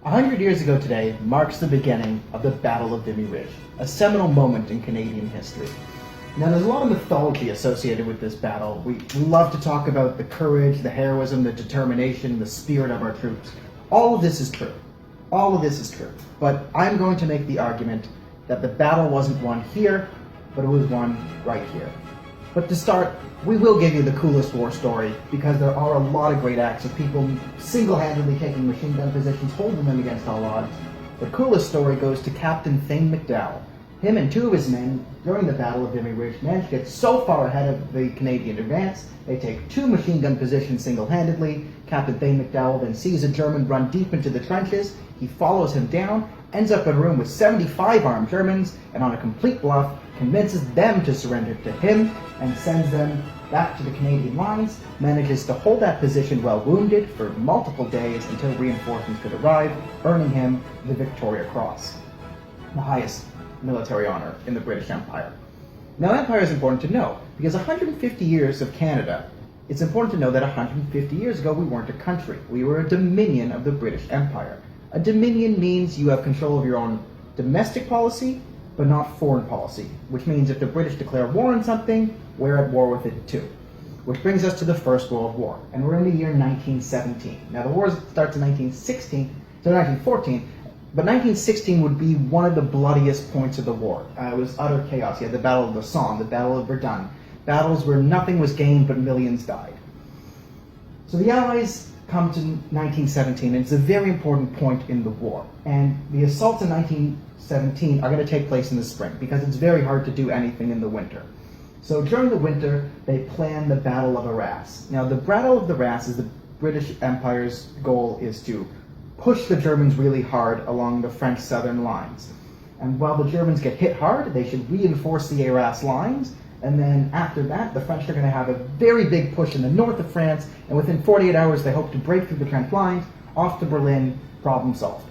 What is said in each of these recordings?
100 years ago today marks the beginning of the Battle of Vimy Ridge, a seminal moment in Canadian history. Now, there's a lot of mythology associated with this battle. We love to talk about the courage, the heroism, the determination, the spirit of our troops. All of this is true. All of this is true. But I'm going to make the argument that the battle wasn't won here, but it was won right here. But to start, we will give you the coolest war story, because there are a lot of great acts of people single-handedly taking machine gun positions, holding them against all odds. The coolest story goes to Captain Thane McDowell. Him and two of his men, during the Battle of Vimy Ridge, managed to get so far ahead of the Canadian advance, they take two machine gun positions single-handedly. Captain Thane McDowell then sees a German run deep into the trenches. He follows him down, ends up in a room with 75 armed Germans, and on a complete bluff, convinces them to surrender to him and sends them back to the Canadian lines, manages to hold that position while wounded for multiple days until reinforcements could arrive, earning him the Victoria Cross, the highest military honor in the British Empire. Now, empire is important to know, because 150 years of Canada, it's important to know that 150 years ago we weren't a country. We were a dominion of the British Empire. A dominion means you have control of your own domestic policy, but not foreign policy, which means if the British declare war on something, we're at war with it too. Which brings us to the First World War, and we're in the year 1917. Now, the war starts in 1914, but 1916 would be one of the bloodiest points of the war. It was utter chaos. You had the Battle of the Somme, the Battle of Verdun, battles where nothing was gained but millions died. So the Allies come to 1917, and it's a very important point in the war. And the assaults in 1917 are going to take place in the spring, because it's very hard to do anything in the winter. So during the winter, they plan the Battle of Arras. Now, the Battle of Arras is the British Empire's goal is to push the Germans really hard along the French southern lines. And while the Germans get hit hard, they should reinforce the Arras lines. And then after that, the French are going to have a very big push in the north of France, and within 48 hours, they hope to break through the French lines, off to Berlin, problem solved.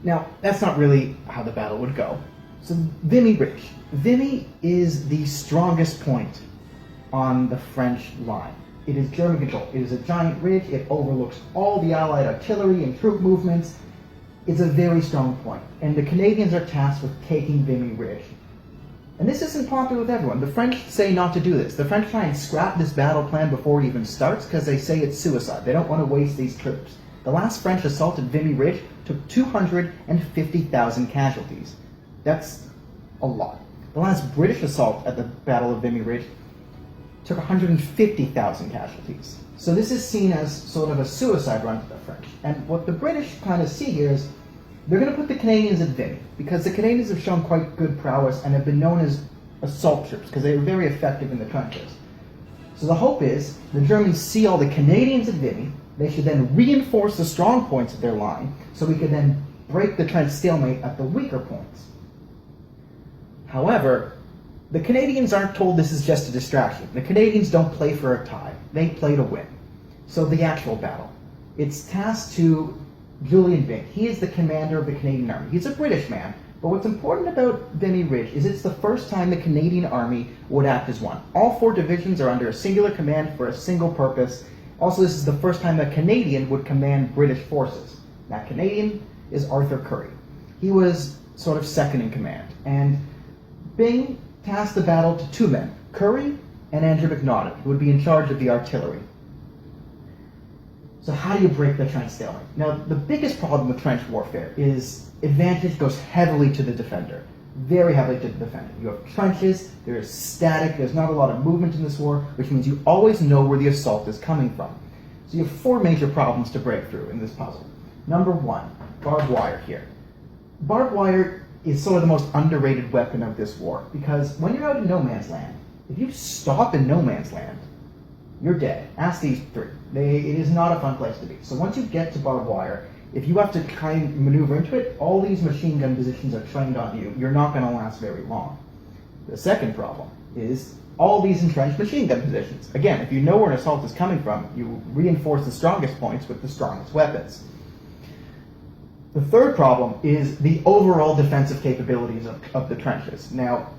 Now, that's not really how the battle would go. So, Vimy Ridge. Vimy is the strongest point on the French line. It is German control. It is a giant ridge. It overlooks all the Allied artillery and troop movements. It's a very strong point, and the Canadians are tasked with taking Vimy Ridge. And this isn't popular with everyone. The French say not to do this. The French try and scrap this battle plan before it even starts because they say it's suicide. They don't want to waste these troops. The last French assault at Vimy Ridge took 250,000 casualties. That's a lot. The last British assault at the Battle of Vimy Ridge took 150,000 casualties. So this is seen as sort of a suicide run to the French. And what the British kind of see here is they're going to put the Canadians at Vimy, because the Canadians have shown quite good prowess and have been known as assault troops, because they were very effective in the trenches. So the hope is the Germans see all the Canadians at Vimy. They should then reinforce the strong points of their line, so we could then break the trench stalemate at the weaker points. However, the Canadians aren't told this is just a distraction. The Canadians don't play for a tie. They play to win. So the actual battle. It's tasked to Julian Byng. He is the commander of the Canadian Army. He's a British man, but what's important about Vimy Ridge is it's the first time the Canadian Army would act as one. All four divisions are under a singular command for a single purpose. Also, this is the first time a Canadian would command British forces. That Canadian is Arthur Currie. He was sort of second in command, and Byng tasked the battle to two men, Currie and Andrew McNaughton, who would be in charge of the artillery. So how do you break the trench stalemate? Now, the biggest problem with trench warfare is advantage goes heavily to the defender. Very heavily to the defender. You have trenches, there's static, there's not a lot of movement in this war, which means you always know where the assault is coming from. So you have four major problems to break through in this puzzle. Number one, barbed wire here. Barbed wire is sort of the most underrated weapon of this war, because when you're out in no man's land, if you stop in no man's land, you're dead. Ask these three. It is not a fun place to be. So once you get to barbed wire, if you have to try and maneuver into it, all these machine gun positions are trained on you. You're not going to last very long. The second problem is all these entrenched machine gun positions. Again, if you know where an assault is coming from, you reinforce the strongest points with the strongest weapons. The third problem is the overall defensive capabilities of the trenches. Now,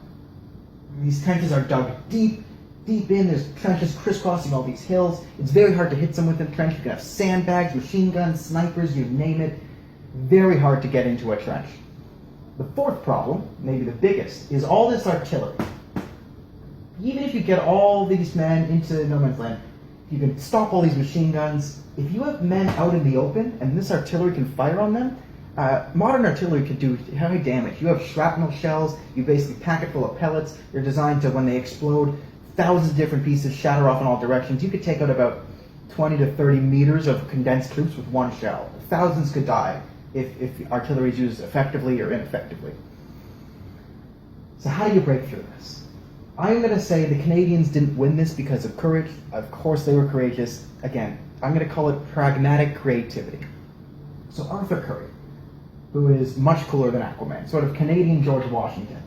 these trenches are dug deep. deep in, there's trenches crisscrossing all these hills. It's very hard to hit someone within a trench. You can have sandbags, machine guns, snipers, you name it. Very hard to get into a trench. The fourth problem, maybe the biggest, is all this artillery. Even if you get all these men into no man's land, you can stop all these machine guns. If you have men out in the open and this artillery can fire on them, modern artillery could do heavy damage. You have shrapnel shells, you basically pack it full of pellets. They're designed to, when they explode, thousands of different pieces shatter off in all directions. You could take out about 20 to 30 meters of condensed troops with one shell. Thousands could die if artillery is used effectively or ineffectively. So how do you break through this? I'm going to say the Canadians didn't win this because of courage. Of course they were courageous. Again, I'm going to call it pragmatic creativity. So Arthur Currie, who is much cooler than Aquaman, sort of Canadian George Washington.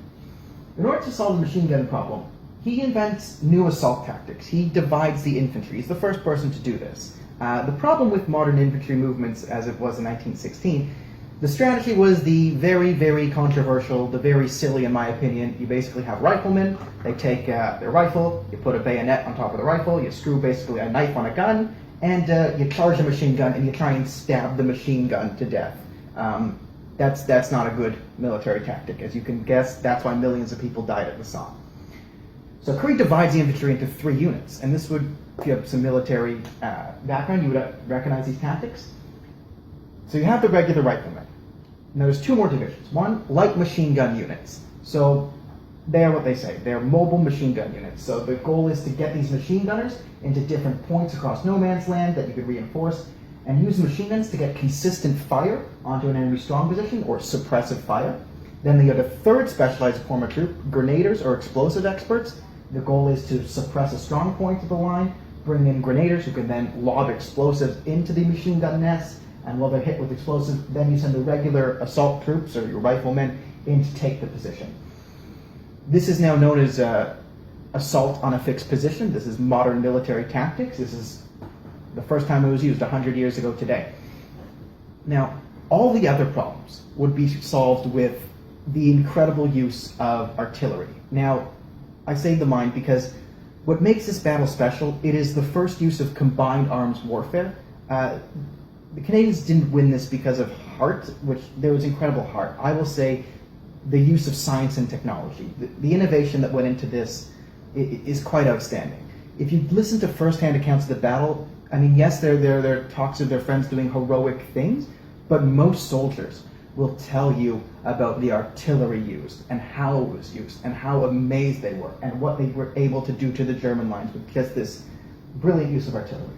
In order to solve the machine gun problem, he invents new assault tactics. He divides the infantry. He's the first person to do this. The problem with modern infantry movements, as it was in 1916, the strategy was the very, very controversial, the very silly, in my opinion. You basically have riflemen. They take their rifle, you put a bayonet on top of the rifle, you screw basically a knife on a gun, and you charge a machine gun, and you try and stab the machine gun to death. That's not a good military tactic. As you can guess, that's why millions of people died at the Somme. So Currie divides the infantry into 3 units, and this would, if you have some military background, you would recognize these tactics. So you have the regular riflemen. Now there's 2 more divisions. One, light machine gun units. So they're what they say. They're mobile machine gun units. So the goal is to get these machine gunners into different points across no man's land that you could reinforce, and use machine guns to get consistent fire onto an enemy strong position or suppressive fire. Then they got a 3rd specialized form of troop, grenadiers or explosive experts. The goal is to suppress a strong point of the line, bring in grenadiers who can then lob explosives into the machine gun nest, and while they're hit with explosives, then you send the regular assault troops or your riflemen in to take the position. This is now known as assault on a fixed position. This is modern military tactics. This is the first time it was used 100 years ago today. Now, all the other problems would be solved with the incredible use of artillery. Now, I say the mind because what makes this battle special, it is the first use of combined arms warfare. The Canadians didn't win this because of heart, which there was incredible heart. I will say the use of science and technology. The innovation that went into this is quite outstanding. If you listen to first-hand accounts of the battle, I mean, yes, there are talks of their friends doing heroic things, but most soldiers will tell you about the artillery used and how it was used and how amazed they were and what they were able to do to the German lines with just this brilliant use of artillery.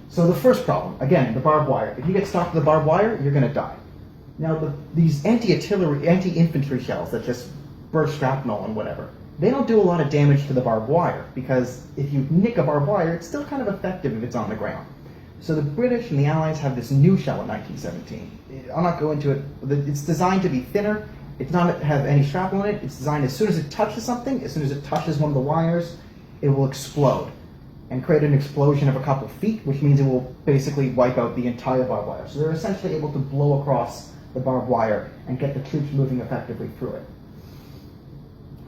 So the first problem, again, the barbed wire. If you get stuck to the barbed wire, you're going to die. Now, these anti-infantry shells that just burst shrapnel and whatever, they don't do a lot of damage to the barbed wire because if you nick a barbed wire, it's still kind of effective if it's on the ground. So the British and the Allies have this new shell in 1917. I'll not go into it. It's designed to be thinner. It's not have any shrapnel in it. It's designed as soon as it touches something, as soon as it touches one of the wires, it will explode and create an explosion of a couple feet, which means it will basically wipe out the entire barbed wire. So they're essentially able to blow across the barbed wire and get the troops moving effectively through it.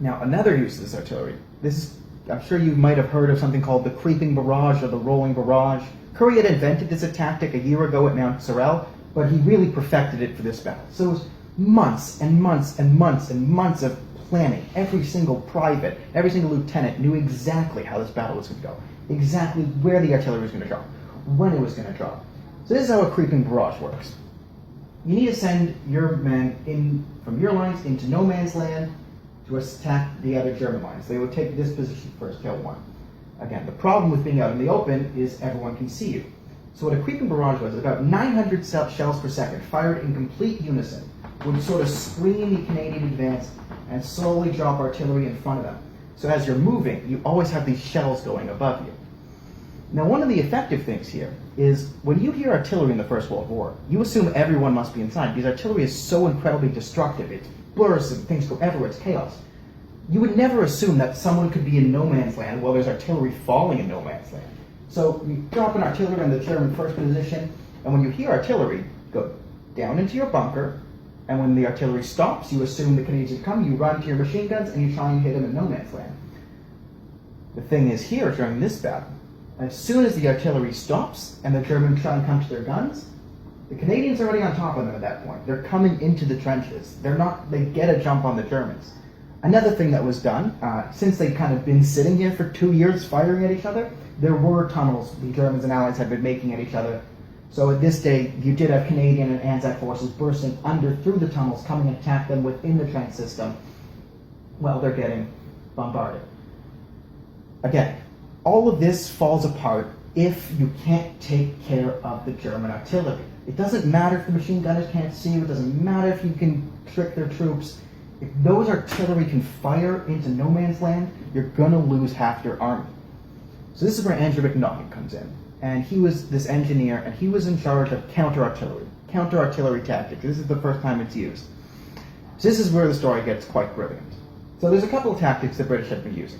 Now, another use of this artillery, I'm sure you might have heard of something called the creeping barrage or the rolling barrage. Currie had invented this tactic a year ago at Mount Sorel, but he really perfected it for this battle. So it was months and months and months and months of planning. Every single private, every single lieutenant knew exactly how this battle was going to go, exactly where the artillery was going to drop, when it was going to drop. So this is how a creeping barrage works. You need to send your men in from your lines into no man's land to attack the other German lines. They would take this position first, kill one. Again, the problem with being out in the open is everyone can see you. So what a creeping barrage was, about 900 shells per second, fired in complete unison, would sort of screen the Canadian advance and slowly drop artillery in front of them. So as you're moving, you always have these shells going above you. Now, one of the effective things here is when you hear artillery in the First World War, you assume everyone must be inside because artillery is so incredibly destructive. It bursts and things go everywhere. It's chaos. You would never assume that someone could be in no man's land while there's artillery falling in no man's land. So you drop an artillery in the German first position, and when you hear artillery, go down into your bunker, and when the artillery stops, you assume the Canadians come, you run to your machine guns, and you try and hit them in no man's land. The thing is here during this battle, as soon as the artillery stops and the Germans try and come to their guns, the Canadians are already on top of them at that point. They're coming into the trenches. They get a jump on the Germans. Another thing that was done, since they'd kind of been sitting here for 2 years firing at each other, there were tunnels the Germans and Allies had been making at each other. So at this day, you did have Canadian and Anzac forces bursting under through the tunnels, coming and attack them within the trench system while they're getting bombarded. Again, all of this falls apart if you can't take care of the German artillery. It doesn't matter if the machine gunners can't see you, it doesn't matter if you can trick their troops. If those artillery can fire into no man's land, you're gonna lose half your army. So this is where Andrew McNaughton comes in. And he was this engineer, and he was in charge of counter-artillery tactics. This is the first time it's used. So this is where the story gets quite brilliant. So there's a couple of tactics the British have been using.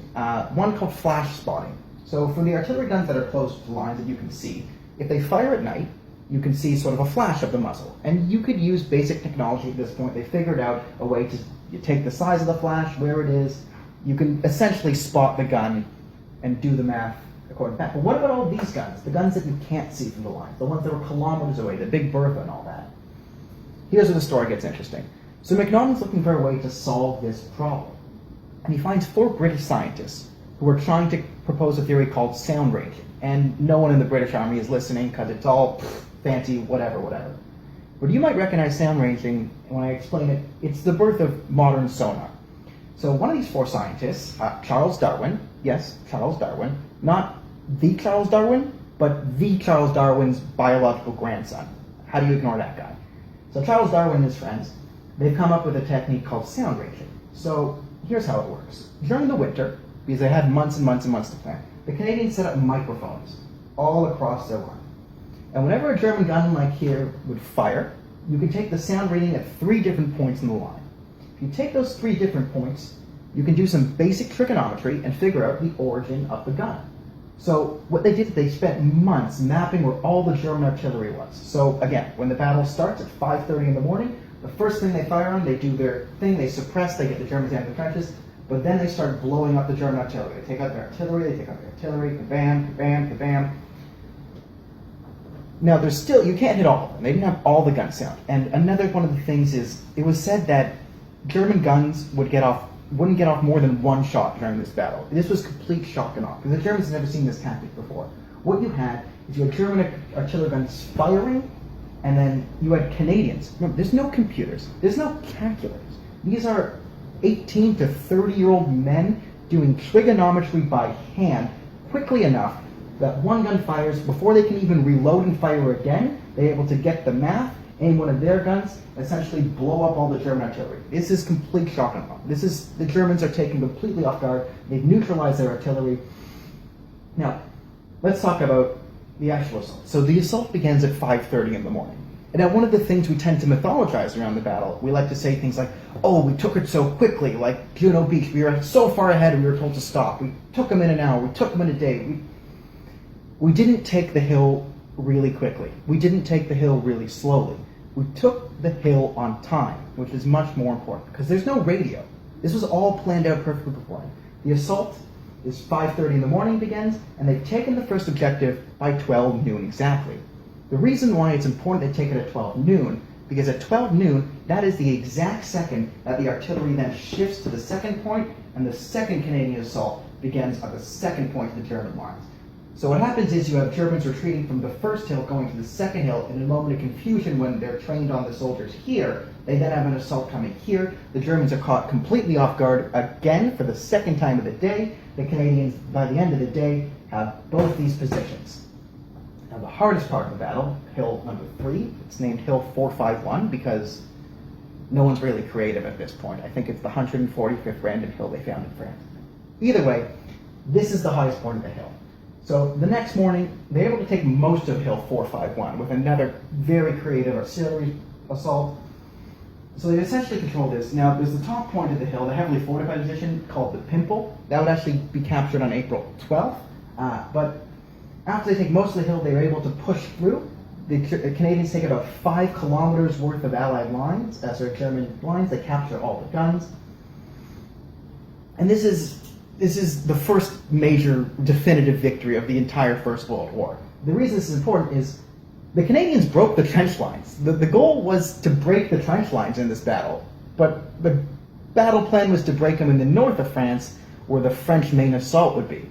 One called flash spotting. So for the artillery guns that are close to the lines that you can see, if they fire at night, you can see sort of a flash of the muzzle. And you could use basic technology at this point. They figured out a way to take the size of the flash, where it is. You can essentially spot the gun and do the math according to that. But what about all these guns? The guns that you can't see from the lines, the ones that were kilometers away, the Big Bertha and all that. Here's where the story gets interesting. So McNaughton's looking for a way to solve this problem. And he finds 4 British scientists who are trying to propose a theory called sound ranging. And no one in the British Army is listening because it's all fancy, whatever. But you might recognize sound ranging when I explain it. It's the birth of modern sonar. So one of these 4 scientists, Charles Darwin, yes, Charles Darwin, not the Charles Darwin, but the Charles Darwin's biological grandson. How do you ignore that guy? So Charles Darwin and his friends, they've come up with a technique called sound ranging. So here's how it works. During the winter, because they had months and months and months to plan, the Canadians set up microphones all across their line. And whenever a German gun like here would fire, you can take the sound reading at 3 different points in the line. If you take those 3 different points, you can do some basic trigonometry and figure out the origin of the gun. So what they did, they spent months mapping where all the German artillery was. So again, when the battle starts at 5:30 in the morning, the first thing they fire on, they do their thing, they suppress, they get the Germans out of the trenches, but then they start blowing up the German artillery. They take out their artillery, kabam, kabam, kabam. Now there's still, you can't hit all of them. They didn't have all the gun sound. And another one of the things is, it was said that German guns wouldn't get off more than 1 shot during this battle. This was complete shock and awe, because the Germans had never seen this tactic before. What you had is you had German artillery guns firing, and then you had Canadians. Remember, there's no computers, there's no calculators. These are 18 to 30-year-old men doing trigonometry by hand quickly enough that one gun fires, before they can even reload and fire again, they're able to get the math, aim one of their guns, and essentially blow up all the German artillery. This is complete shock and awe. The Germans are taken completely off guard. They've neutralized their artillery. Now, let's talk about the actual assault. So the assault begins at 5:30 in the morning. And now one of the things we tend to mythologize around the battle, we like to say things like, oh, we took it so quickly, like Juno Beach, we were so far ahead and we were told to stop. We took them in an hour, we took them in a day. We didn't take the hill really quickly. We didn't take the hill really slowly. We took the hill on time, which is much more important, because there's no radio. This was all planned out perfectly beforehand. The assault is 5:30 in the morning begins, and they've taken the first objective by 12 noon exactly. The reason why it's important they take it at 12 noon, because at 12 noon, that is the exact second that the artillery then shifts to the second point, and the second Canadian assault begins at the second point of the German lines. So what happens is you have Germans retreating from the first hill going to the second hill in a moment of confusion when they're trained on the soldiers here. They then have an assault coming here. The Germans are caught completely off guard again for the second time of the day. The Canadians, by the end of the day, have both these positions. Now the hardest part of the battle, hill number 3, it's named Hill 451 because no one's really creative at this point. I think it's the 145th random hill they found in France. Either way, this is the highest point of the hill. So the next morning, they're able to take most of Hill 451 with another very creative artillery assault. So they essentially control this. Now, there's the top point of the hill, the heavily fortified position called the Pimple. That would actually be captured on April 12th. But after they take most of the hill, they're able to push through. The Canadians take about 5 kilometers worth of Allied lines, German lines. They capture all the guns. And this is this is the first major definitive victory of the entire First World War. The reason this is important is the Canadians broke the trench lines. The goal was to break the trench lines in this battle, but the battle plan was to break them in the north of France, where the French main assault would be,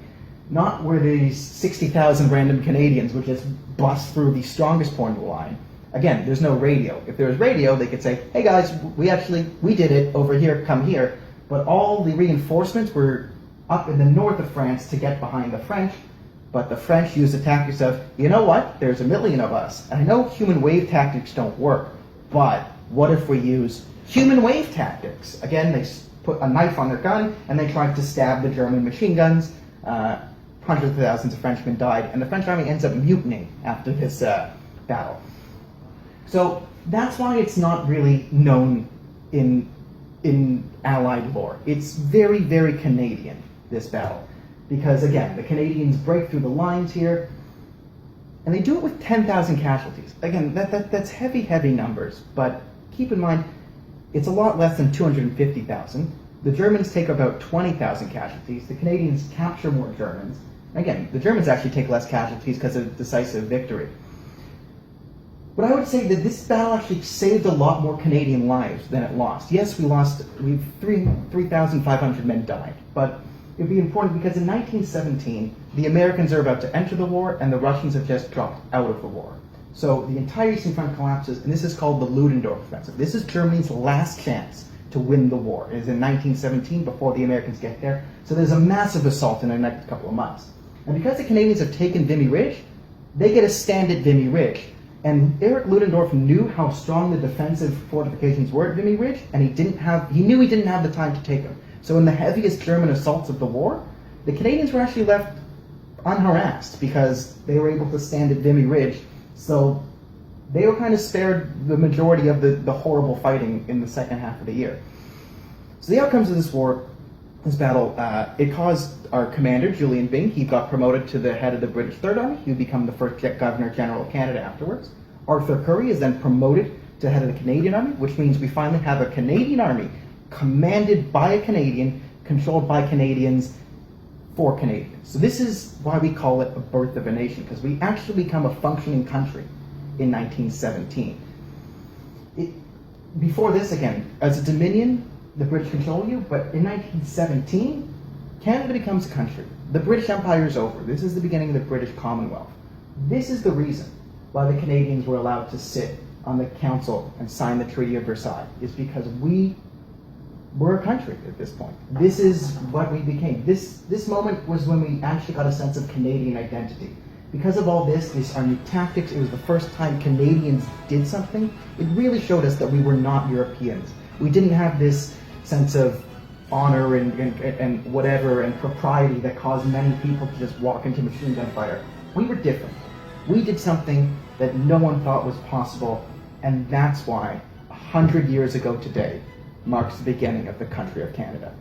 not where these 60,000 random Canadians would just bust through the strongest point of the line. Again, there's no radio. If there was radio, they could say, hey guys, we did it over here, come here. But all the reinforcements were up in the north of France to get behind the French. But the French used the tactics of, you know what, there's a million of us. And I know human wave tactics don't work, but what if we use human wave tactics? Again, they put a knife on their gun and they tried to stab the German machine guns. Hundreds of thousands of Frenchmen died, and the French army ends up mutinying after this battle. So that's why it's not really known in Allied lore. It's very, very Canadian, this battle. Because again, the Canadians break through the lines here, and they do it with 10,000 casualties. Again, that's heavy, heavy numbers, but keep in mind, it's a lot less than 250,000. The Germans take about 20,000 casualties. The Canadians capture more Germans. Again, the Germans actually take less casualties because of decisive victory. But I would say that this battle actually saved a lot more Canadian lives than it lost. Yes, we've 3,500 men died, but it'd be important because in 1917, the Americans are about to enter the war and the Russians have just dropped out of the war. So the entire Eastern Front collapses, and this is called the Ludendorff Offensive. This is Germany's last chance to win the war. It is in 1917 before the Americans get there. So there's a massive assault in the next couple of months. And because the Canadians have taken Vimy Ridge, they get a stand at Vimy Ridge. And Erich Ludendorff knew how strong the defensive fortifications were at Vimy Ridge, and he knew he didn't have the time to take them. So in the heaviest German assaults of the war, the Canadians were actually left unharassed because they were able to stand at Vimy Ridge. So they were kind of spared the majority of the horrible fighting in the second half of the year. So the outcomes of this war, this battle, it caused our commander, Julian Byng, he got promoted to the head of the British Third Army. He would become the first Governor General of Canada afterwards. Arthur Currie is then promoted to head of the Canadian Army, which means we finally have a Canadian Army commanded by a Canadian, controlled by Canadians, for Canadians. So this is why we call it a birth of a nation, because we actually become a functioning country in 1917. Before this, again, as a Dominion, the British control you, but in 1917, Canada becomes a country. The British Empire is over. This is the beginning of the British Commonwealth. This is the reason why the Canadians were allowed to sit on the council and sign the Treaty of Versailles, is because we were a country at this point. This is what we became. This moment was when we actually got a sense of Canadian identity. Because of all this, our new tactics, it was the first time Canadians did something. It really showed us that we were not Europeans. We didn't have this sense of honor and whatever and propriety that caused many people to just walk into machine gun fire. We were different. We did something that no one thought was possible, and that's why 100 years ago today marks the beginning of the country of Canada.